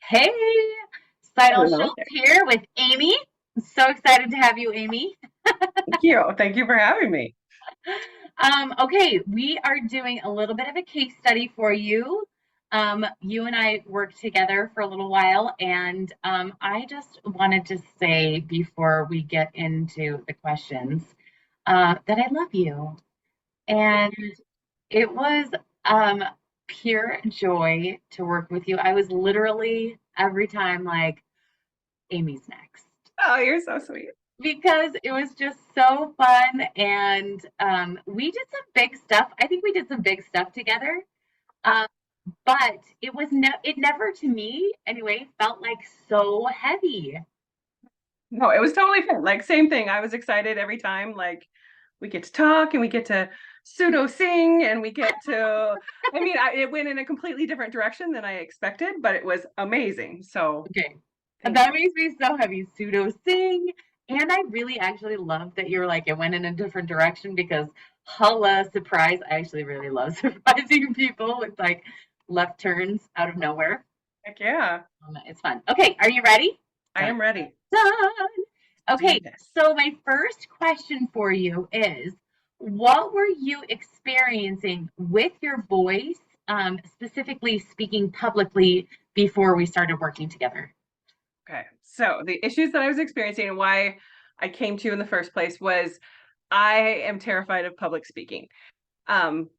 Hey, Sidle Hello Schultz there. here with Amy. I'm so excited to have you, Amy. Thank you. Thank you for having me. Okay, we are doing a little bit of a case study for you. You and I worked together for a little while, and I just wanted to say before we get into the questions that I love you. And it was um, pure joy to work with you. I was literally every time like, Amy's next. Oh, you're so sweet. Because it was just so fun and we did some big stuff. I think we did some big stuff together. Um, but it never to me anyway felt like so heavy. No, it was totally fun. Like same thing. I was excited every time. Like we get to talk and we get to pseudo sing and we get to. It went in a completely different direction than I expected, but it was amazing. So Okay. thank That you. makes me so heavy. Pseudo sing. And I really actually love that you're like it went in a different direction because holla surprise. I actually really love surprising people with like left turns out of nowhere. Heck yeah, It's fun. Okay, are you ready? I Dun, am ready. dun. Do Okay, this. so my first question for you is what were you experiencing with your voice, specifically speaking publicly before we started working together? Okay. So the issues that I was experiencing and why I came to you in the first place was I am terrified of public speaking. Um,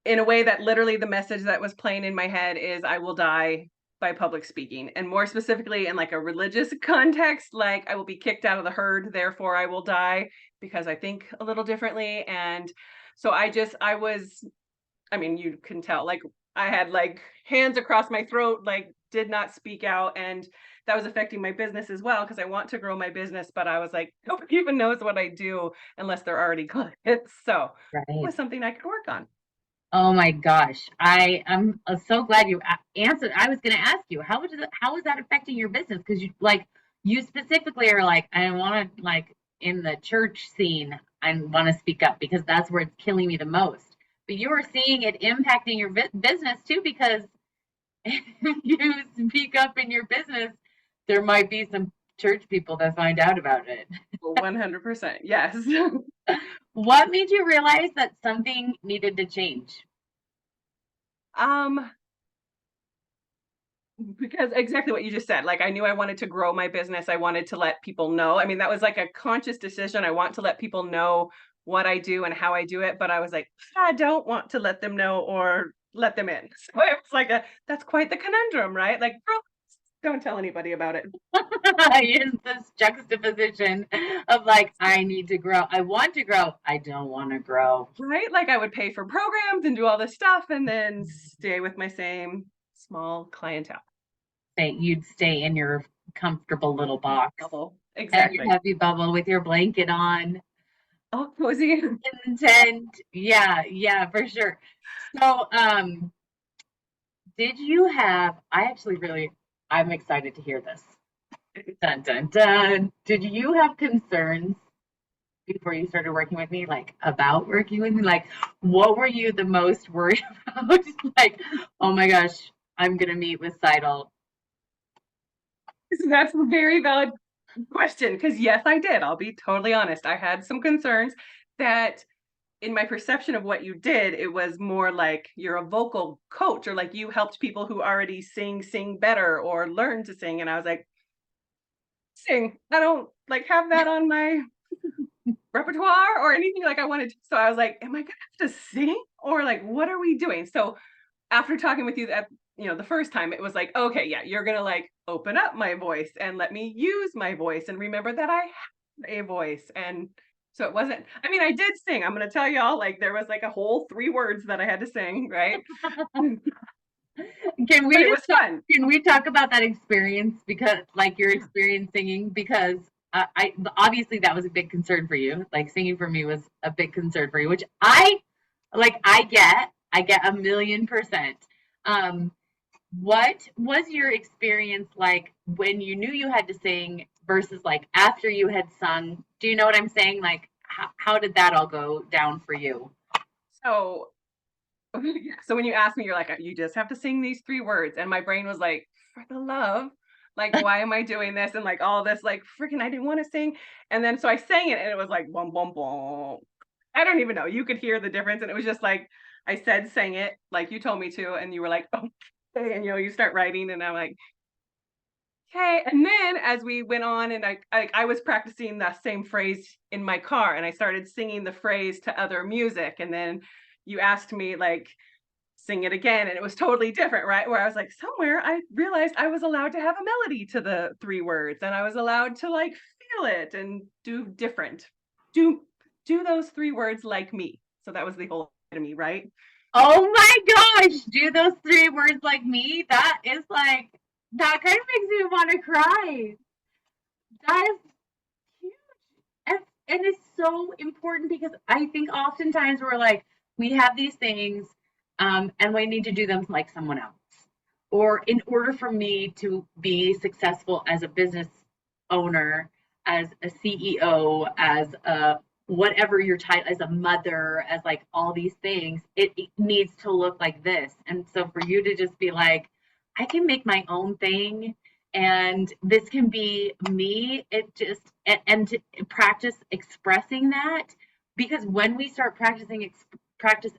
in a way that literally the message that was playing in my head is I will die by public speaking, and more specifically in like a religious context, like I will be kicked out of the herd, therefore I will die because I think a little differently. And so you can tell, like I had like hands across my throat, like did not speak out, and that was affecting my business as well because I want to grow my business, but I was like nobody even knows what I do unless they're already clients. So it Right. was something I could work on. Oh my gosh. I am so glad you answered. I was going to ask you, how is that affecting your business? Because you specifically are like, I want to like in the church scene, I want to speak up because that's where it's killing me the most. But you are seeing it impacting your business too, because if you speak up in your business, there might be some church people that find out about it. 100%. Yes. What made you realize that something needed to change? um, because exactly what you just said. Like I knew I wanted to grow my business. I wanted to let people know. I mean, that was like a conscious decision. I want to let people know what I do and how I do it, but I was like, I don't want to let them know or let them in. So it was like that's quite the conundrum, right? Like, girl, don't tell anybody about it. Is this juxtaposition of like, I need to grow. I want to grow. I don't want to grow. Right? Like I would pay for programs and do all this stuff and then stay with my same small clientele. You'd stay in your comfortable little box Bubble. and your Exactly. heavy bubble with your blanket on. Oh, cozy. Intent. Yeah, yeah, for sure. So, did you have, I'm excited to hear this. Dun, dun, dun. Did you have concerns before you started working with me, like about working with me? Like, what were you the most worried about? Like, oh my gosh, I'm gonna meet with Seidel. That's a very valid question because yes, I did. I'll be totally honest. I had some concerns that in my perception of what you did, it was more like you're a vocal coach or like you helped people who already sing better or learn to sing. And I was like, sing. I don't like have that on my repertoire or anything like I wanted to. So I was like, am I gonna have to sing? Or like what are we doing? So after talking with you the first time, it was like, okay, yeah, you're gonna like open up my voice and let me use my voice and remember that I have a voice. And so it wasn't, I mean, I did sing. I'm gonna tell y'all, like there was like a whole 3 words that I had to sing, right? But it was fun. Can we talk about that experience because like your Yeah. experience singing because I obviously that was a big concern for you. Like singing for me was a big concern for you, which I get 1,000,000%. Um, what was your experience like when you knew you had to sing versus like after you had sung? Do you know what I'm saying? Like how did that all go down for you? So Yeah, so when you asked me, you're like, you just have to sing these 3 words. And my brain was like, for the love, like, why am I doing this? And like all this, like, freaking, I didn't want to sing. And then so I sang it and it was like, boom, boom, boom. I don't even know. You could hear the difference. And it was just like, I said, sang it like you told me to. And you were like, okay. And you start writing. And I'm like, okay. And then as we went on and I was practicing that same phrase in my car and I started singing the phrase to other music. And then you asked me like, sing it again and it was totally different, right? Where I was like, somewhere I realized I was allowed to have a melody to the 3 words and I was allowed to like feel it and do different. Do do those 3 words like me. So that was the whole to me, right? Oh my gosh, do those 3 words like me? That is like, that kind of makes me want to cry. That is huge. And it's so important because I think oftentimes we're like, we have these things, and we need to do them like someone else. Or in order for me to be successful as a business owner, as a CEO, as a whatever your title, as a mother, as like all these things, it needs to look like this. And so for you to just be like, I can make my own thing and this can be me, it just, and to practice expressing that, because when we start practice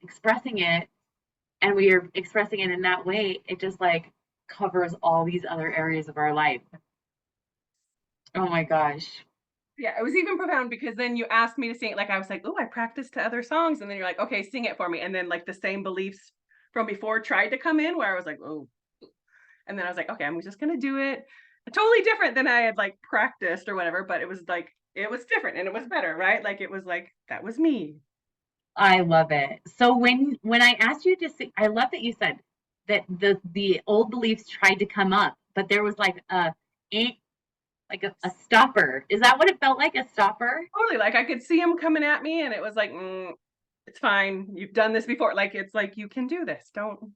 expressing it, and we are expressing it in that way, it just like covers all these other areas of our life. Oh my gosh. Yeah, it was even profound because then you asked me to sing it like I was like, "Oh, I practiced to other songs." And then you're like, "Okay, sing it for me." And then like the same beliefs from before tried to come in where I was like, "Oh." And then I was like, "Okay, I'm just going to do it." Totally different than I had like practiced or whatever, but it was like it was different and it was better, right? Like it was like that was me. I love it. So when I asked you to sing, I love that you said that the old beliefs tried to come up, but there was like a eh, like a stopper. Is that what it felt like? A stopper? Totally. Like I could see him coming at me and it was like, it's fine. You've done this before. Like it's like you can do this. Don't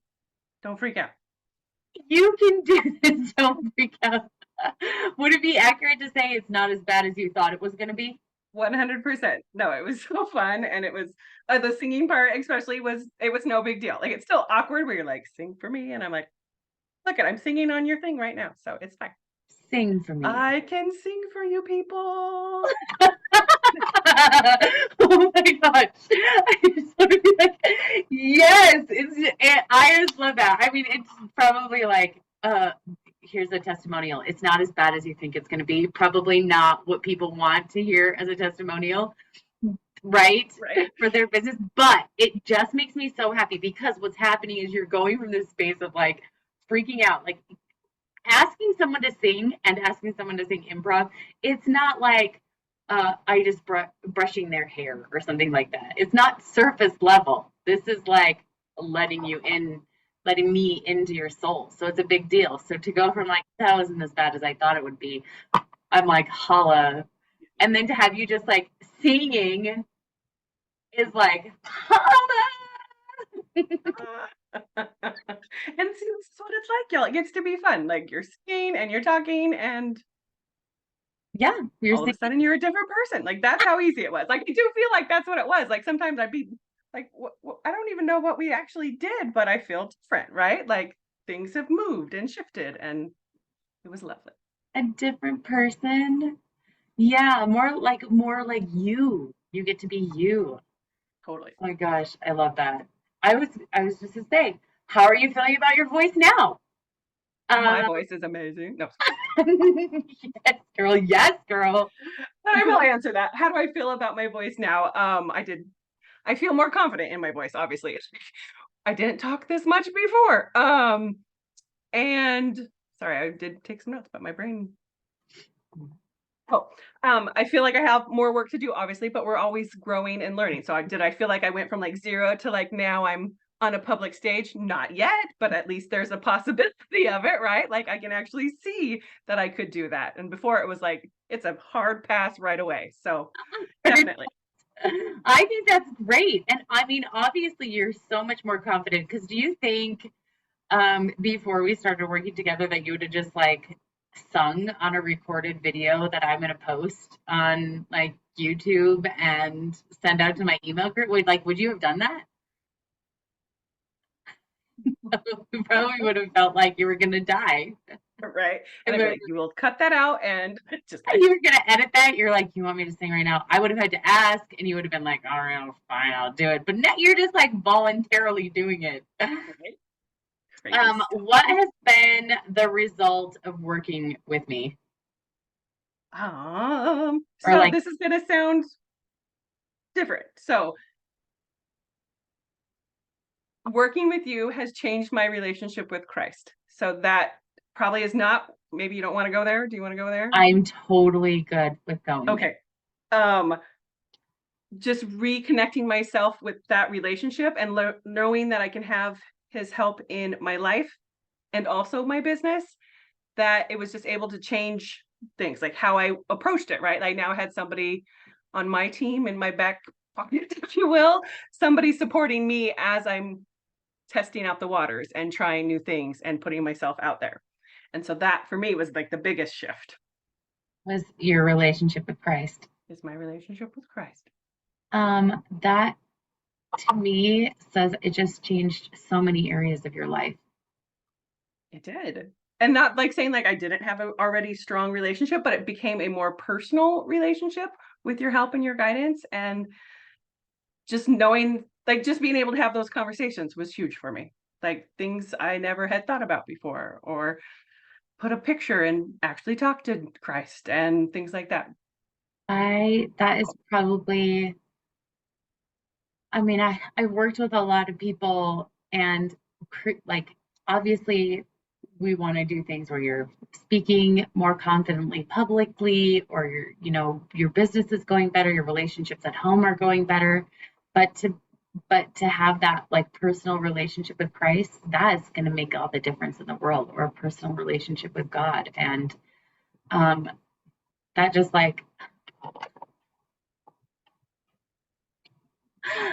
freak out. You can do this. Don't freak out. Would it be accurate to say it's not as bad as you thought it was going to be? 100%. No, it was so fun, and it was the singing part especially was it was no big deal. Like, it's still awkward where you're like, "Sing for me," and I'm like, "Look it, I'm singing on your thing right now, so it's fine. Sing for me. I can sing for you people." Oh my gosh. I just want to be like, yes, I just love that. I mean, it's probably like, here's a testimonial. It's not as bad as you think it's going to be. Probably not what people want to hear as a testimonial, right? Right? For their business. But it just makes me so happy because what's happening is you're going from this space of like freaking out, like asking someone to sing and asking someone to sing improv, it's not like I just brushing their hair or something like that. It's not surface level. This is like letting you in, letting me into your soul. So it's a big deal. So to go from like, that wasn't as bad as I thought it would be, I'm like, holla. And then to have you just like singing is like, holla. And see, this is what it's like, y'all. It gets to be fun. Like, you're singing and you're talking, and Yeah, you're all of a singing. sudden you're a different person. Like, that's how easy it was. Like, I do feel like that's what it was. Like, sometimes I'd be like, I don't even know what we actually did, but I feel different, right? Like, things have moved and shifted, and it was lovely. A different person. Yeah, more like you. You get to be you. Totally. Oh my gosh, I love that. I was just to say, how are you feeling about your voice now? My Um, voice is amazing. No, yes, girl. Yes, girl. but I will answer that. How do I feel about my voice now? I feel more confident in my voice, obviously. I didn't talk this much before. And sorry, I did take some notes, but my brain. Oh, I feel like I have more work to do, obviously, but we're always growing and learning. So did I feel like I went from like 0 to like now I'm on a public stage? Not yet, but at least there's a possibility of it, right? Like I can actually see that I could do that. And before it was like it's a hard pass right away. So definitely. I think that's great. And I mean, obviously, you're so much more confident because do you think before we started working together that you would have just like sung on a recorded video that I'm gonna post on like YouTube and send out to my email group? Would you have done that? You probably would have felt like you were going to die. Right. And And I'd be then like, you will cut that out and just kidding. you were going to edit that. You're like, you want me to sing right now? I would have had to ask, and you would have been like, all right, fine, I'll do it. But now you're just like voluntarily doing it. Right? Crazy What stuff. has been the result of working with me? Or So like, this is gonna sound different. So working with you has changed my relationship with Christ. So that probably is not, maybe you don't want to go there. Do you want to go there? I'm totally good with going there. Okay. Um, just reconnecting myself with that relationship and knowing that I can have his help in my life and also my business, that it was just able to change things, like how I approached it, right? I now had somebody on my team in my back pocket, if you will, somebody supporting me as I'm testing out the waters and trying new things and putting myself out there. And so that for me was like the biggest shift, Was your relationship with Christ? is my relationship with Christ. That to me says it just changed so many areas of your life. It did. And not like saying like I didn't have a already strong relationship, but it became a more personal relationship with your help and your guidance. And just knowing, like, just being able to have those conversations was huge for me. Like things I never had thought about before, or put a picture and actually talk to Christ and things like that. That is probably, I mean, I worked with a lot of people and like obviously we want to do things where you're speaking more confidently publicly, or your business is going better, your relationships at home are going better. But to have that like personal relationship with Christ, that is going to make all the difference in the world, or a personal relationship with God. And um that just like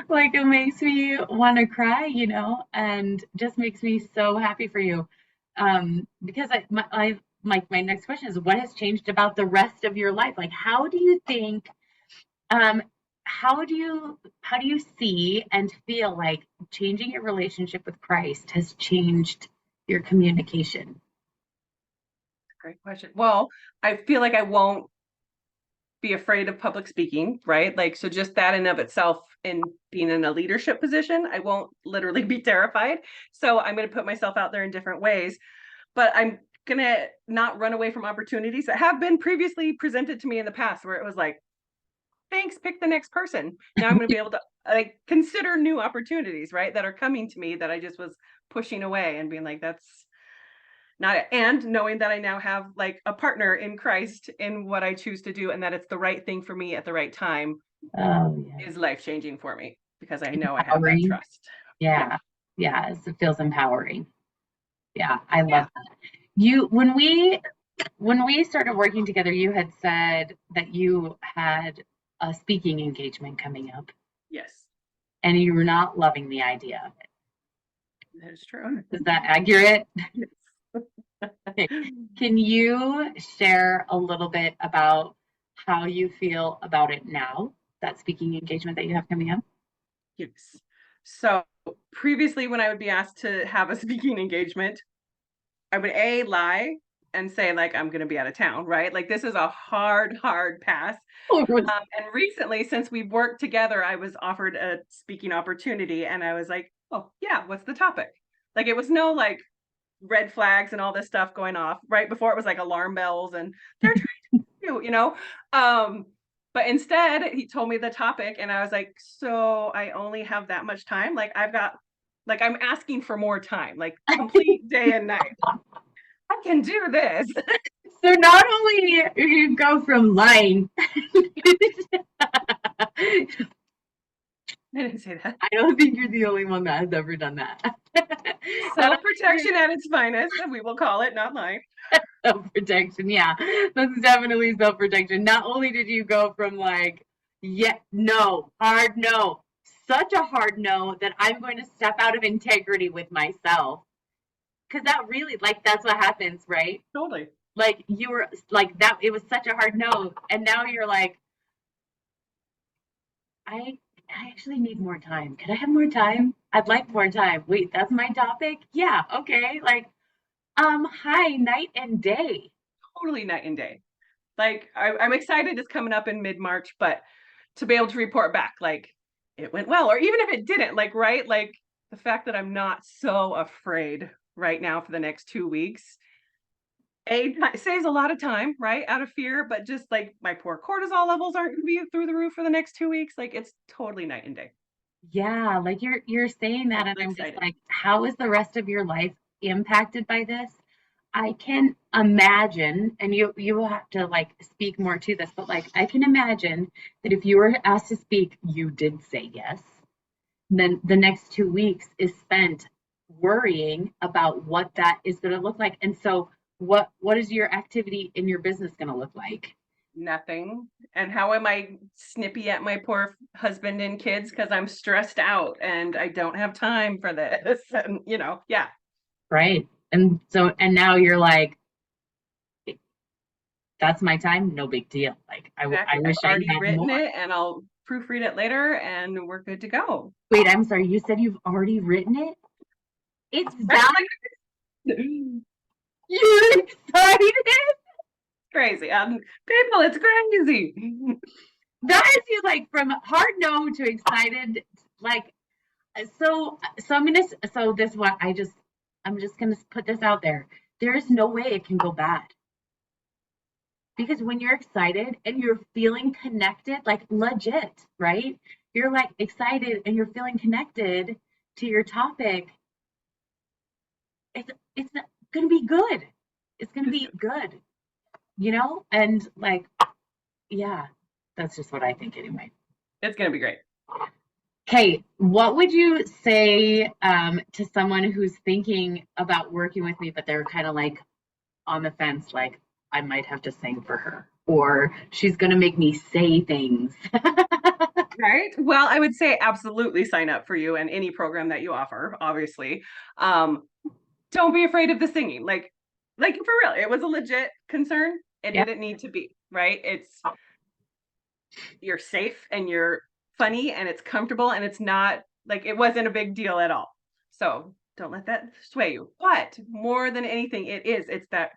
it makes me want to cry, and just makes me so happy for you. Because my next question is, what has changed about the rest of your life? Like, how do you think, um, how do you see and feel like changing your relationship with Christ has changed your communication? Great question. Well, I feel like I won't be afraid of public speaking, right? Like, so just that in of itself, in being in a leadership position, I won't literally be terrified. So I'm going to put myself out there in different ways, but I'm going to not run away from opportunities that have been previously presented to me in the past, where it was like, thanks, pick the next person. Now I'm going to be able to like consider new opportunities, right? That are coming to me that I just was pushing away and being like, that's not it. And knowing that I now have like a partner in Christ in what I choose to do and that it's the right thing for me at the right time Oh yeah, is life changing for me because I know I have that empowering. trust. Yeah. Yeah, yeah, it feels empowering. Yeah, I Yeah. love that. You when we started working together, you had said that you had a speaking engagement coming up Yes. and you were not loving the idea of it. That is true. Is that accurate? Yes. Okay. Can you share a little bit about how you feel about it now, that speaking engagement that you have coming up? Yes. So previously, when I would be asked to have a speaking engagement, I would lie and say like I'm going to be out of town, right? Like this is a hard pass. Oh, it was And recently, since we've worked together, I was offered a speaking opportunity, and I was like, "Oh yeah, what's the topic?" Like it was no like red flags and all this stuff going off. Right before it was like alarm bells, and they're trying to, Um, but instead, he told me the topic, and I was like, "So I only have that much time? Like I've got, like I'm asking for more time, like complete day and night. I can do this." so not only you go from lying. I didn't say that. I don't think you're the only one that has ever done that. Not Self protection at its finest, we will call it, not lying. self-protection, yeah. That's definitely self-protection. Not only did you go from like, yeah, no, hard no, such a hard no that I'm going to step out of integrity with myself. Because that really, like, that's what happens, right? Totally. Like, you were like that, it was such a hard no. And now you're like, I, I actually need more time. Could I have more time? I'd like more time. Wait, that's my topic? Yeah, okay. Like, hi, night and day. Totally night and day. Like I'm excited it's coming up in mid-March, but to be able to report back, like it went well, or even if it didn't, like, right? Like the fact that I'm not so afraid right now for the next 2 weeks, saves a lot of time, right? Out of fear, but just like my poor cortisol levels aren't going to be through the roof for the next 2 weeks. Like it's totally night and day. Yeah, like you're saying that and Totally I'm just excited. like, how is the rest of your life impacted by this? I can imagine, and you will have to like speak more to this, but like I can imagine that if you were asked to speak, you did say yes. Then the next 2 weeks is spent worrying about what that is going to look like. And so what is your activity in your business going to look like? Nothing. And how am I snippy at my poor husband and kids because I'm stressed out and I don't have time for this? And yeah, Right. And so and now you're like, that's my time, no big deal. Like I exactly. I've wish I already had written more. it and I'll proofread it later and we're good to go. Wait, I'm sorry, you said you've already written it? It's Right? done. Like, You're excited. crazy. People, it's crazy. That is you like from hard no to excited. Like so I'm gonna so this what I'm just gonna put this out there. There is no way it can go bad because when you're excited and you're feeling connected, like legit, right? You're like excited and you're feeling connected to your topic. It's not gonna be good. It's gonna be good, And like, yeah, that's just what I think anyway. It's gonna be great. Okay, what would you say to someone who's thinking about working with me, but they're kind of like on the fence, like I might have to sing for her, or she's gonna make me say things. Right. Well, I would say absolutely sign up for you and any program that you offer, obviously. Um, don't be afraid of the singing. Like for real, it was a legit concern. It Yeah. didn't need to be, right? You're safe and you're funny and it's comfortable and it's not like it wasn't a big deal at all. So don't let that sway you. But more than anything, it's that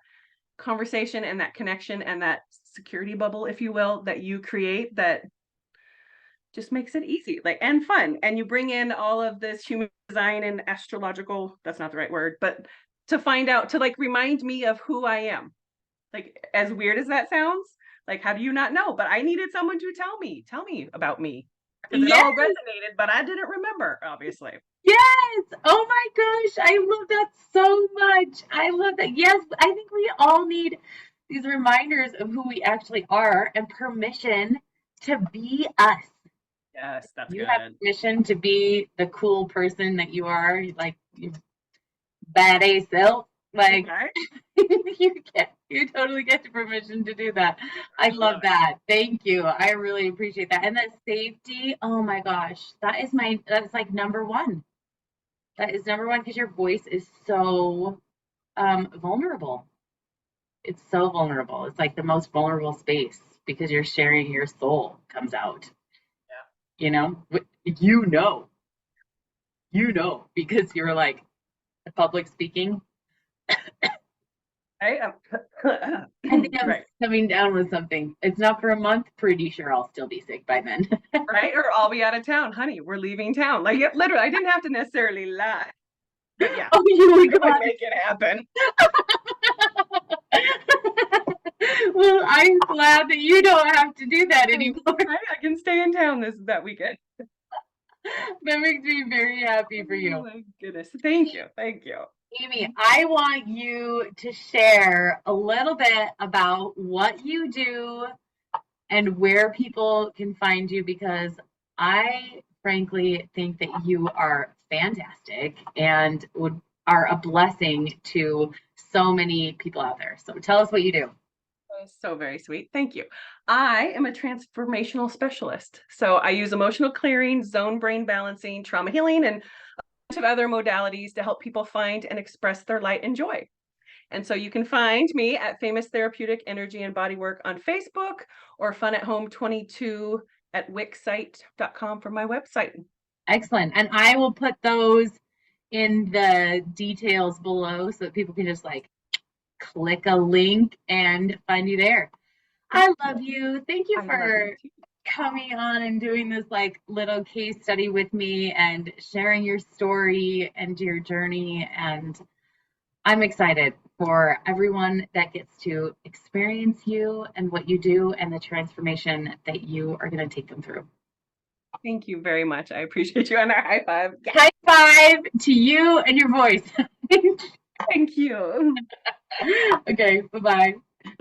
conversation and that connection and that security bubble, if you will, that you create that just makes it easy, like, and fun. And you bring in all of this human design and astrological, that's not the right word, but to find out, to like remind me of who I am. Like, as weird as that sounds, like, how do you not know? But I needed someone to tell me about me because it Yes, all resonated, but I didn't remember, obviously. yes. Oh my gosh, I love that so much. I love that. Yes, I think we all need these reminders of who we actually are and permission to be us. Yes, that's You have good. permission to be the cool person that you are, like your bad A self. Like Okay. you totally get the permission to do that. I I love love it. that. Thank you. I really appreciate that. And that safety, oh my gosh, that's like number one. That is number one because your voice is so vulnerable. It's so vulnerable. It's like the most vulnerable space because you're sharing your soul comes out, Yeah. you know? You know, because you're like public speaking. Right. I think I'm Right. coming down with something. It's not for a month. Pretty sure I'll still be sick by then. Right. Or I'll be out of town, honey. We're leaving town. Like, literally, I didn't have to necessarily lie. But yeah, Oh, you would I go would out. make it happen. Well, I'm glad that you don't have to do that anymore. Right? I can stay in town that weekend. That makes me very happy for Oh you. my goodness. Thank you. Thank you. Amy, I want you to share a little bit about what you do and where people can find you because I frankly think that you are fantastic and are a blessing to so many people out there. So tell us what you do. So very sweet. Thank you. I am a transformational specialist. So I use emotional clearing, zone brain balancing, trauma healing, and a bunch of other modalities to help people find and express their light and joy. And so you can find me at Famous Therapeutic Energy and Bodywork on Facebook or Fun at Home 22 at wixsite.com for my website. Excellent. And I will put those in the details below so that people can just like click a link and find you there. Thank I you. love you. Thank you I love you for too. coming on and doing this like little case study with me and sharing your story and your journey. And I'm excited for everyone that gets to experience you and what you do and the transformation that you are going to take them through. Thank you very much. I appreciate you. And a high five. Yes. High five to you and your voice. Thank you. Okay, bye bye.